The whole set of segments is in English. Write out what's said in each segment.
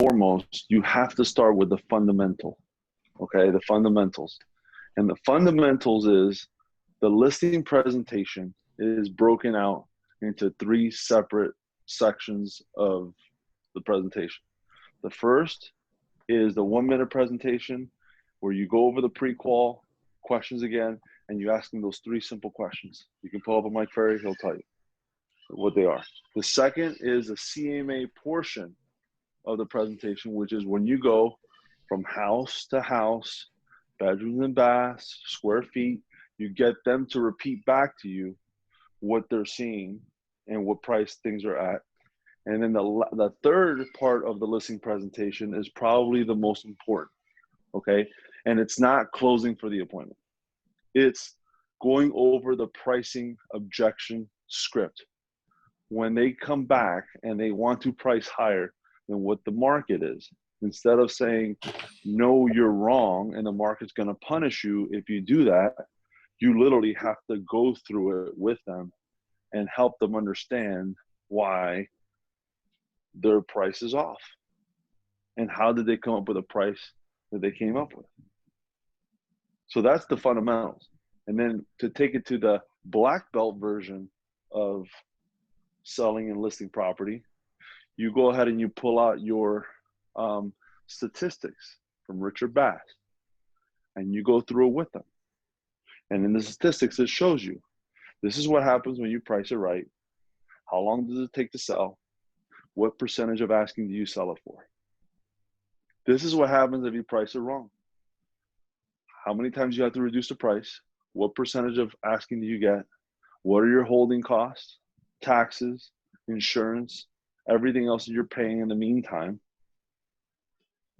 foremost, you have to start with the fundamental, okay? The fundamentals. And the fundamentals is the listing presentation is broken out into 3 separate sections of the presentation. The first is the 1-minute presentation where you go over the pre-qual questions again, and you ask them those 3 simple questions. You can pull up a Mike Ferry, he'll tell you what they are. The second is a CMA portion of the presentation, which is when you go from house to house, bedrooms and baths, square feet, you get them to repeat back to you what they're seeing and what price things are at. And then the third part of the listing presentation is probably the most important, okay? And it's not closing for the appointment. It's going over the pricing objection script. When they come back and they want to price higher than what the market is, instead of saying, no, you're wrong and the market's gonna punish you if you do that, you literally have to go through it with them and help them understand why their price is off and how did they come up with a price that they came up with. So that's the fundamentals. And then to take it to the black belt version of selling and listing property, you go ahead and you pull out your statistics from Richard Bass and you go through it with them. And in the statistics, it shows you, this is what happens when you price it right. How long does it take to sell? What percentage of asking do you sell it for? This is what happens if you price it wrong. How many times you have to reduce the price? What percentage of asking do you get? What are your holding costs, taxes, insurance, everything else that you're paying in the meantime?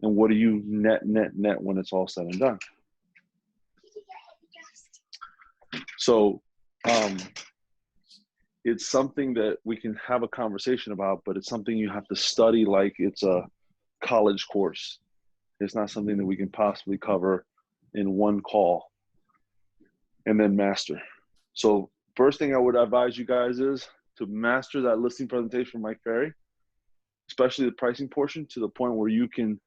And what do you net when it's all said and done? So it's something that we can have a conversation about, but it's something you have to study like it's a college course. It's not something that we can possibly cover in one call and then master. So first thing I would advise you guys is to master that listing presentation from Mike Ferry, especially the pricing portion, to the point where you can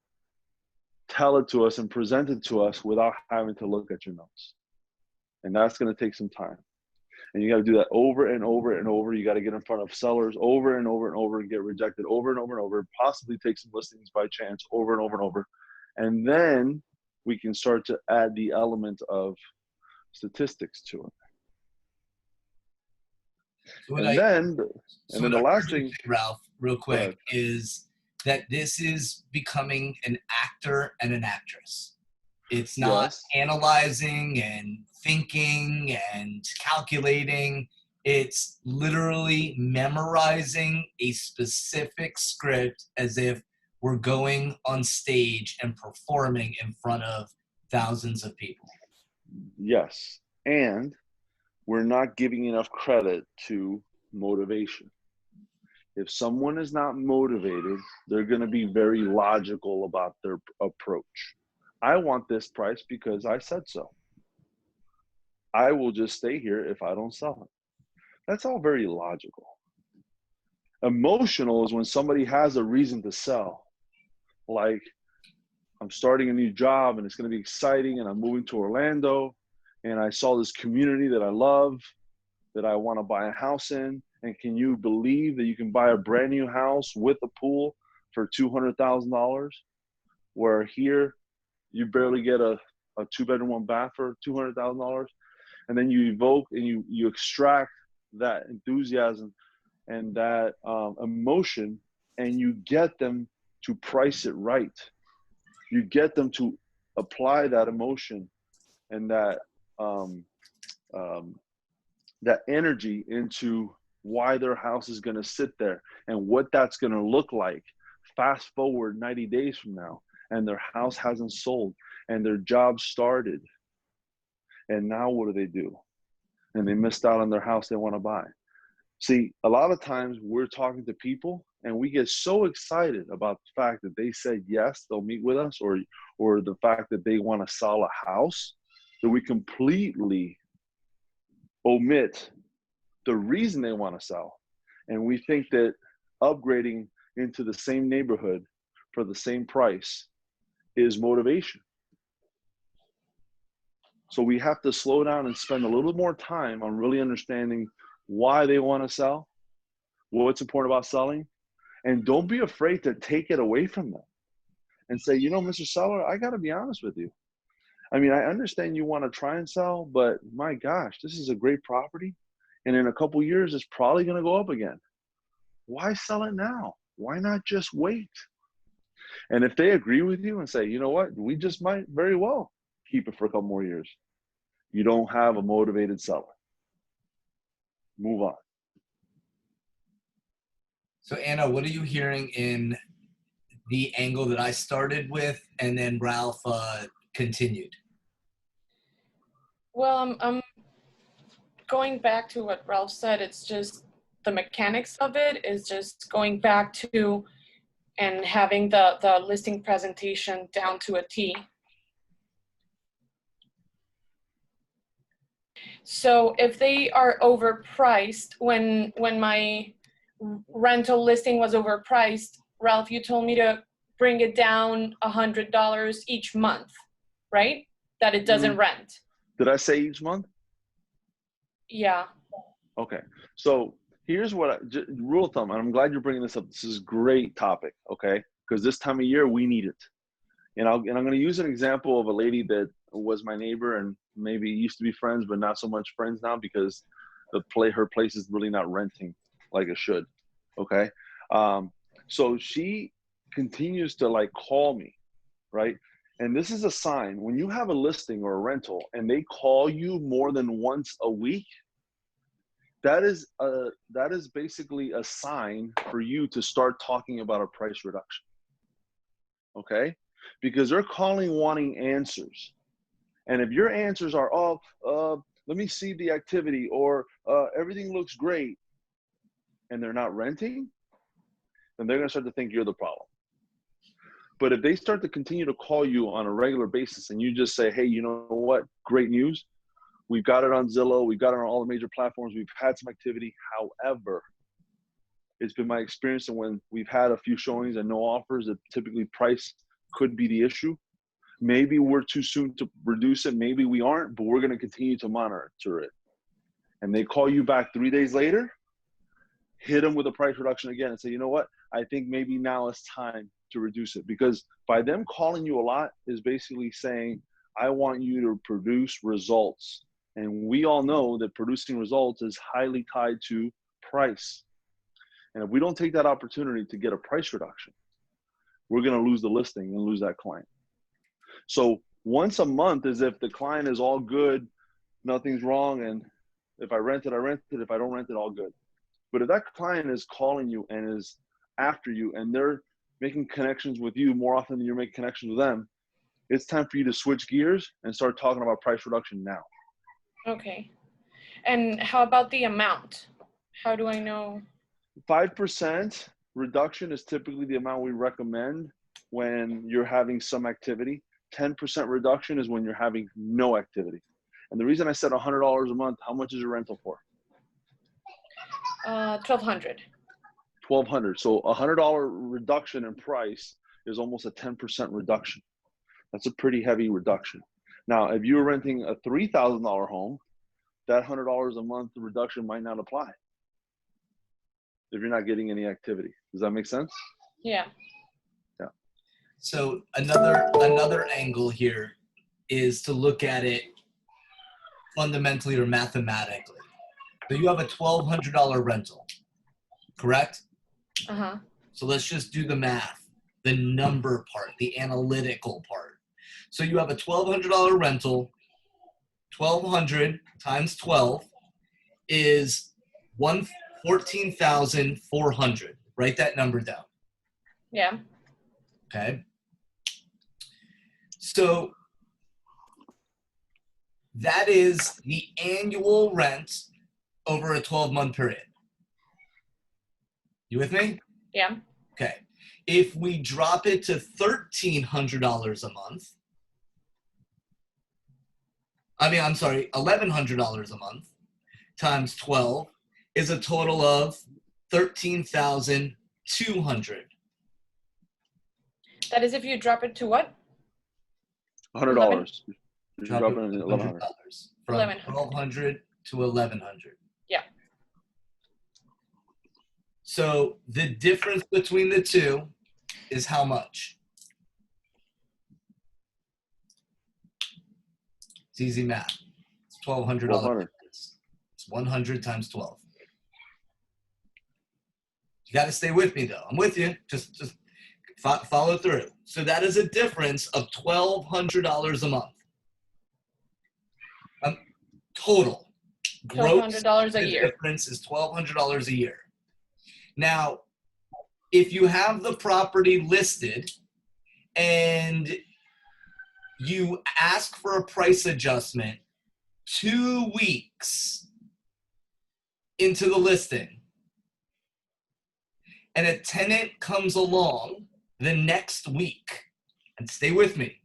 tell it to us and present it to us without having to look at your notes. And that's going to take some time. And you got to do that over and over and over. You got to get in front of sellers over and over and over and get rejected over and over and over, possibly take some listings by chance over and over and over. And then we can start to add the element of statistics to it. So and then the last thing, Ralph, real quick, is that this is becoming an actor and an actress. It's not analyzing and thinking and calculating. It's literally memorizing a specific script as if we're going on stage and performing in front of thousands of people. Yes. And we're not giving enough credit to motivation. If someone is not motivated, they're going to be very logical about their approach. I want this price because I said so. I will just stay here if I don't sell it. That's all very logical. Emotional is when somebody has a reason to sell. Like, I'm starting a new job and it's going to be exciting and I'm moving to Orlando and I saw this community that I love, that I want to buy a house in. And can you believe that you can buy a brand new house with a pool for $200,000? Where here, you barely get a 2-bedroom, 1-bath for $200,000. And then you evoke and you extract that enthusiasm and that emotion, and you get them to price it right. You get them to apply that emotion and that that energy into why their house is going to sit there and what that's going to look like. Fast forward 90 days from now, and their house hasn't sold and their job started. And now what do? And they missed out on their house they want to buy. See, a lot of times we're talking to people and we get so excited about the fact that they said yes, they'll meet with us, or the fact that they want to sell a house, that we completely omit the reason they want to sell. And we think that upgrading into the same neighborhood for the same price is motivation. So we have to slow down and spend a little more time on really understanding why they want to sell, what's important about selling, and don't be afraid to take it away from them and say, you know, Mr. Seller, I got to be honest with you. I mean, I understand you want to try and sell, but my gosh, this is a great property. And in a couple years, it's probably going to go up again. Why sell it now? Why not just wait? And if they agree with you and say, you know what, we just might very well keep it for a couple more years, you don't have a motivated seller. Move on. So Anna, what are you hearing in the angle that I started with and then Ralph continued? Well, I'm going back to what Ralph said. It's just the mechanics of it is just going back to and having the listing presentation down to a T. So if they are overpriced, when my rental listing was overpriced, Ralph, you told me to bring it down $100 each month, right? That it doesn't rent. Did I say each month? Yeah. Okay. So here's what rule of thumb, and I'm glad you're bringing this up. This is a great topic, okay? Because this time of year we need it. And I'm going to use an example of a lady that was my neighbor and maybe used to be friends, but not so much friends now because her place is really not renting like it should. Okay. So she continues to like call me, right? And this is a sign when you have a listing or a rental and they call you more than once a week, that is basically a sign for you to start talking about a price reduction. Okay. Because they're calling wanting answers. And if your answers are, let me see the activity, or everything looks great, and they're not renting, then they're going to start to think you're the problem. But if they start to continue to call you on a regular basis and you just say, hey, you know what, great news. We've got it on Zillow. We've got it on all the major platforms. We've had some activity. However, it's been my experience that when we've had a few showings and no offers, that typically price could be the issue. Maybe we're too soon to reduce it. Maybe we aren't, but we're going to continue to monitor it. And they call you back 3 days later, hit them with a price reduction again and say, you know what? I think maybe now it's time to reduce it. Because by them calling you a lot is basically saying, I want you to produce results. And we all know that producing results is highly tied to price. And if we don't take that opportunity to get a price reduction, we're going to lose the listing and lose that client. So once a month is if the client is all good, nothing's wrong, and if I rent it, I rent it. If I don't rent it, all good. But if that client is calling you and is after you and they're making connections with you more often than you're making connections with them, it's time for you to switch gears and start talking about price reduction now. Okay. And how about the amount? How do I know? 5% reduction is typically the amount we recommend when you're having some activity. 10% reduction is when you're having no activity. And the reason I said $100 a month, how much is your rental for? $1,200. $1,200. So a $100 reduction in price is almost a 10% reduction. That's a pretty heavy reduction. Now, if you were renting a $3,000 home, that $100 a month reduction might not apply if you're not getting any activity. Does that make sense? Yeah. Yeah. So another angle here is to look at it fundamentally or mathematically. So you have a $1,200 rental, correct? Uh-huh. So let's just do the math, the number part, the analytical part. So you have a $1,200 rental, 1,200 times 12 is 14,400. Write that number down. Yeah. Okay. So that is the annual rent over a 12-month period. You with me? Yeah. Okay. If we drop it to $1,300 a month, $1,100 a month times 12 is a total of $13,200. That is if you drop it to what? $100. You Drop drop it it in $100 $1,100. from 1,100. 1,200 to 1,100. Yeah. So the difference between the two is how much? It's easy math. It's $1,200. $1,200. It's 100 times 12. You got to stay with me though. I'm with you. Just follow through. So that is a difference of $1,200 a month. Total. $1,200 a year. The difference is $1,200 a year. Now, if you have the property listed and you ask for a price adjustment 2 weeks into the listing, and a tenant comes along the next week, and stay with me,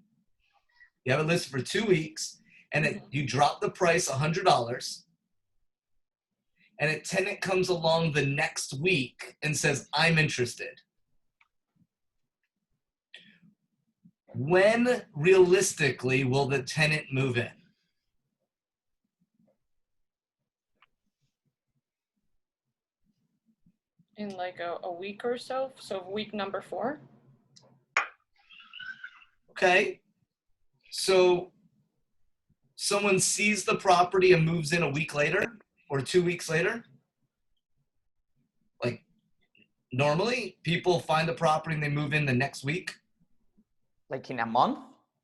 you have it listed for 2 weeks, and you drop the price $100, and a tenant comes along the next week and says, I'm interested. When realistically will the tenant move in? In like a week or so. So week number 4. Okay. So someone sees the property and moves in a week later or 2 weeks later. Like normally people find the property and they move in the next week. Like in a month?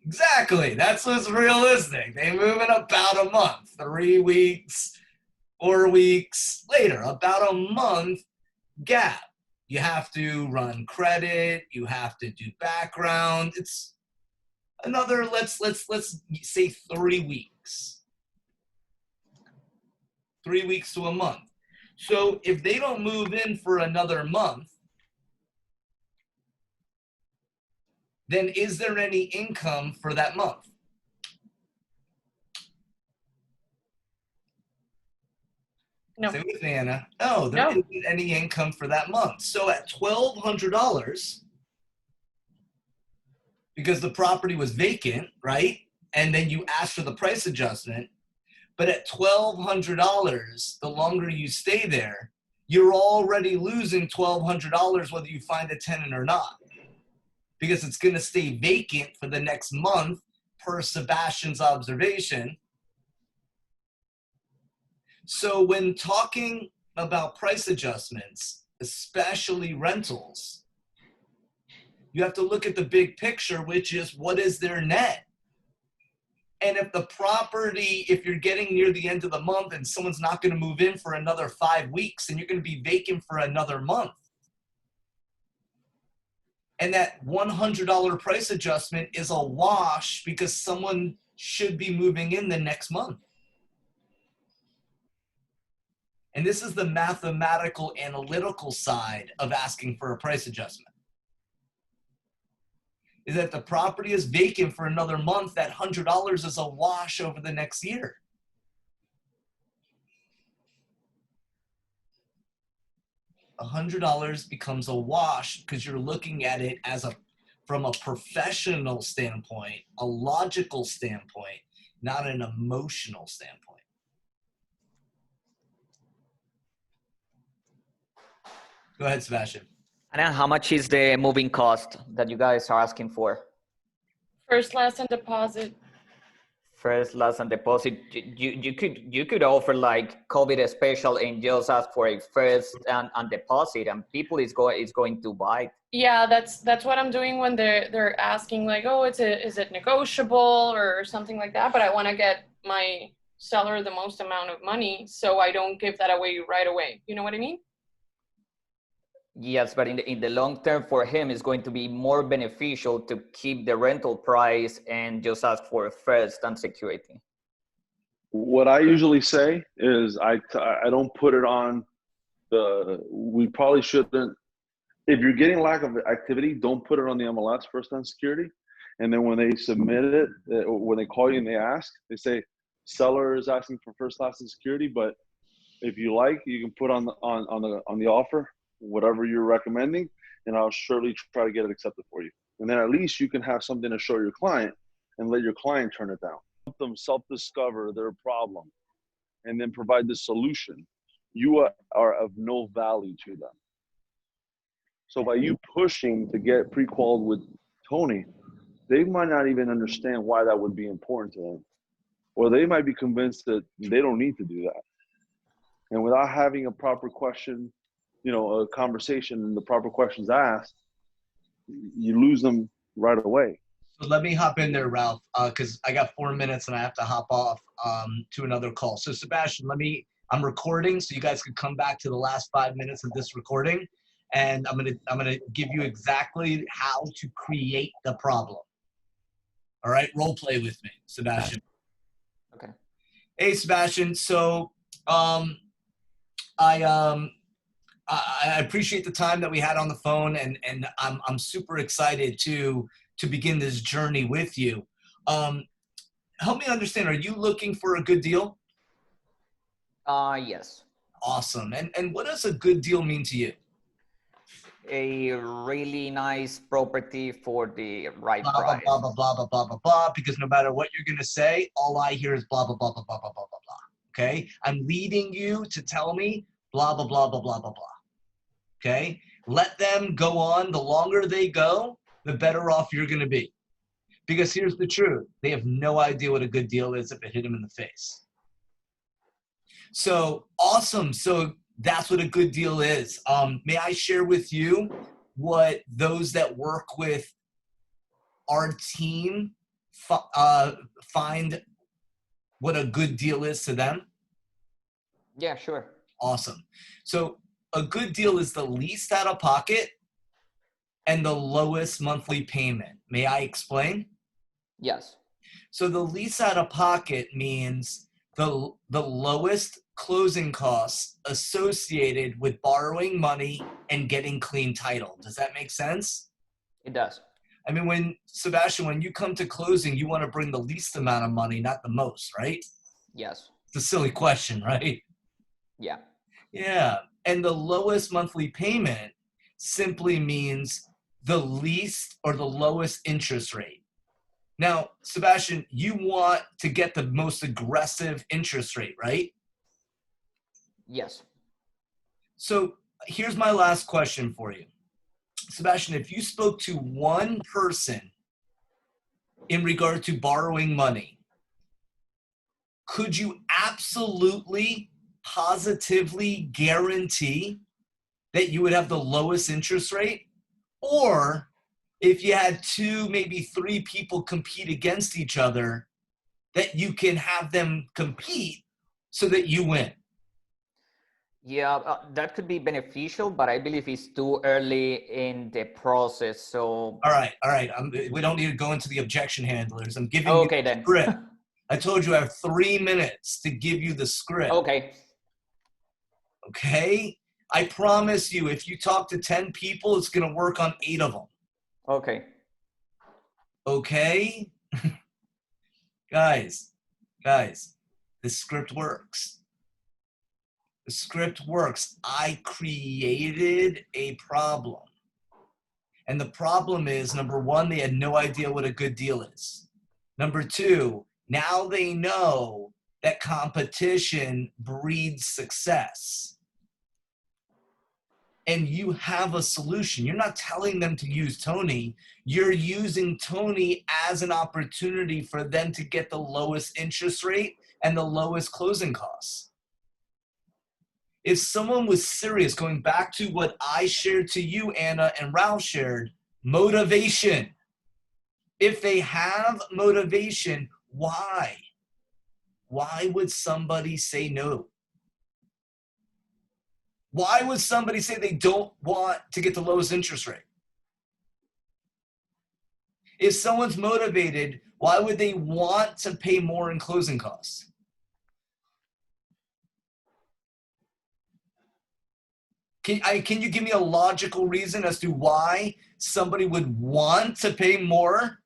Exactly. That's what's realistic. They move in about a month, 3 weeks, 4 weeks later, about a month gap. You have to run credit. You have to do background. It's another, let's say 3 weeks. 3 weeks to a month. So if they don't move in for another month, then is there any income for that month? No. Stay with me, Anna. No, there isn't any income for that month. So at $1,200, because the property was vacant, right? And then you asked for the price adjustment. But at $1,200, the longer you stay there, you're already losing $1,200 whether you find a tenant or not. Because it's going to stay vacant for the next month per Sebastian's observation. So when talking about price adjustments, especially rentals, you have to look at the big picture, which is what is their net? And if the property, if you're getting near the end of the month and someone's not going to move in for another 5 weeks, then you're going to be vacant for another month. And that $100 price adjustment is a wash because someone should be moving in the next month. And this is the mathematical, analytical side of asking for a price adjustment. Is that the property is vacant for another month, that $100 is a wash over the next year. $100 becomes a wash because you're looking at it as from a professional standpoint, a logical standpoint, not an emotional standpoint. Go ahead, Sebastian. And then how much is the moving cost that you guys are asking for? First, last, and deposit. First, last, and deposit. You could offer like COVID special and just ask for a first and deposit, and people is going to buy. Yeah, that's what I'm doing when they're asking like, oh, is it negotiable or something like that. But I want to get my seller the most amount of money, so I don't give that away right away. You know what I mean? Yes, but in the long term for him, it's going to be more beneficial to keep the rental price and just ask for first and security. What I usually say is I don't put it on we probably shouldn't, if you're getting lack of activity, don't put it on the MLS first on security. And then when they submit it, when they call you and they ask, they say seller is asking for first, last, and security. But if you like, you can put on the offer whatever you're recommending, and I'll surely try to get it accepted for you And then at least you can have something to show your client and let your client turn it down. Help them self-discover their problem and then provide the solution. You are of no value to them. So by you pushing to get pre-qualified with Tony, they might not even understand why that would be important to them. Or they might be convinced that they don't need to do that. And without having a proper question, a conversation and the proper questions asked, you lose them right away. So let me hop in there, Ralph, because I got 4 minutes and I have to hop off to another call. So Sebastian, I'm recording, so you guys could come back to the last 5 minutes of this recording, and I'm gonna give you exactly how to create the problem. All right, role play with me, Sebastian. Okay. Hey, Sebastian. So I appreciate the time that we had on the phone, and I'm super excited to begin this journey with you. Help me understand, are you looking for a good deal? Yes. Awesome. And what does a good deal mean to you? A really nice property for the right blah, price. Blah, blah, blah, blah, blah, blah, blah, because no matter what you're going to say, all I hear is blah, blah, blah, blah, blah, blah, blah, blah, blah. Okay? I'm leading you to tell me blah, blah, blah, blah, blah, blah, blah. Okay? Let them go on. The longer they go, the better off you're going to be. Because here's the truth. They have no idea what a good deal is if it hit them in the face. So, awesome. So that's what a good deal is. May I share with you what those that work with our team find what a good deal is to them? Yeah, sure. Awesome. So a good deal is the least out of pocket and the lowest monthly payment. May I explain? Yes. So the least out of pocket means the lowest closing costs associated with borrowing money and getting clean title. Does that make sense? It does. I mean, Sebastian, when you come to closing, you want to bring the least amount of money, not the most, right? Yes. It's a silly question, right? Yeah. Yeah. And the lowest monthly payment simply means the least or the lowest interest rate. Now, Sebastian, you want to get the most aggressive interest rate, right? Yes. So here's my last question for you. Sebastian, if you spoke to one person in regard to borrowing money, could you absolutely, positively guarantee that you would have the lowest interest rate? Or if you had 2, maybe 3 people compete against each other, that you can have them compete so that you win? Yeah, that could be beneficial, but I believe it's too early in the process. So. All right. We don't need to go into the objection handlers. I'm giving Okay, you the then. script. I told you I have 3 minutes to give you the script. Okay. Okay? I promise you, if you talk to 10 people, it's going to work on 8 of them. Okay. Okay? Guys, the script works. The script works. I created a problem. And the problem is, number 1, they had no idea what a good deal is. Number 2, now they know that competition breeds success. And you have a solution. You're not telling them to use Tony. You're using Tony as an opportunity for them to get the lowest interest rate and the lowest closing costs. If someone was serious, going back to what I shared to you, Anna, and Ralph shared, motivation. If they have motivation, why? Why would somebody say no? Why would somebody say they don't want to get the lowest interest rate? If someone's motivated, why would they want to pay more in closing costs? Can you give me a logical reason as to why somebody would want to pay more?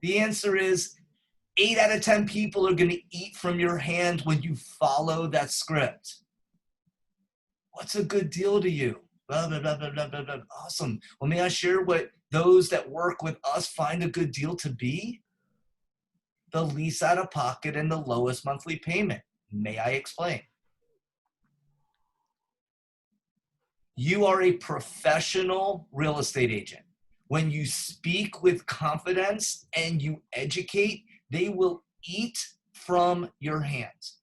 The answer is 8 out of 10 people are going to eat from your hand when you follow that script. What's a good deal to you? blah, blah, blah, blah, blah, blah, blah. Awesome. Well, may I share what those that work with us find a good deal to be? The least out of pocket and the lowest monthly payment. May I explain? You are a professional real estate agent. When you speak with confidence and you educate, they will eat from your hands.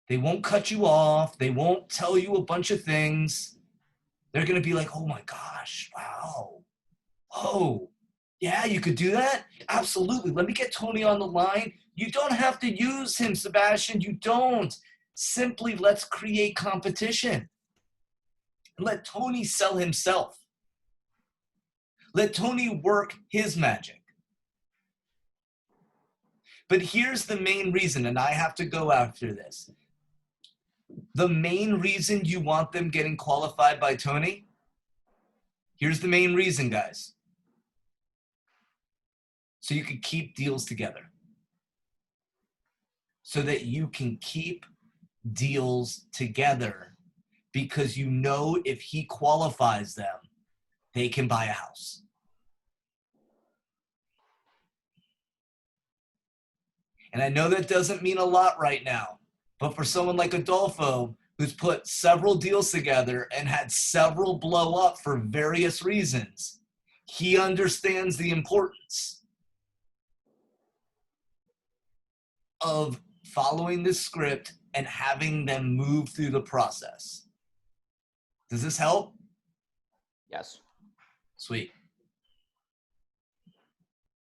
They won't cut you off. They won't tell you a bunch of things. They're going to be like, oh my gosh, wow. Oh, yeah, you could do that? Absolutely. Let me get Tony on the line. You don't have to use him, Sebastian. You don't. Simply let's create competition. Let Tony sell himself. Let Tony work his magic. But here's the main reason, and I have to go after this. The main reason you want them getting qualified by Tony, here's the main reason, guys. So you can keep deals together. So that you can keep deals together, because you know if he qualifies them, they can buy a house. And I know that doesn't mean a lot right now, but for someone like Adolfo, who's put several deals together and had several blow up for various reasons, he understands the importance of following this script and having them move through the process. Does this help? Yes. Sweet.